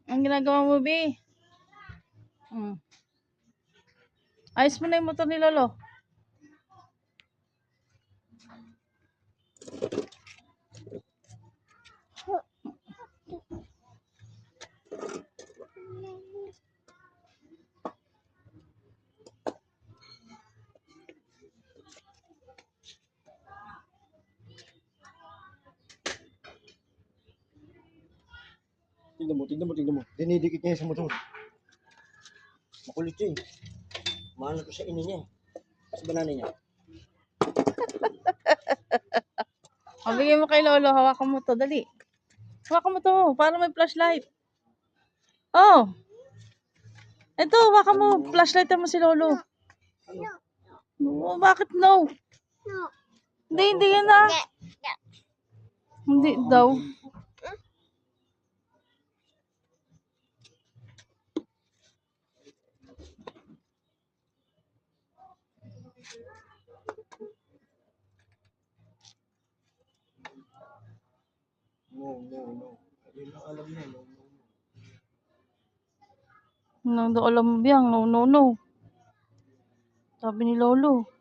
Ang ginagawa mo, Bi? Ayos mo na yung motor ni Lolo. Tignan mo. Dinidikit niya sa motor. Makulit siya eh. Mahal ko sa ina niya. Sa banana niya. Bigay mo kay Lolo, hawakan mo to, dali. Hawakan mo to, para may flashlight. Oh! Ito, hawakan mo, flashlight mo si Lolo. Oh, bakit no? Hindi yan na. Hindi daw. No. Ayun ang alam niya. No. Nang alam mo biyang, no. Sabi ni Lolo.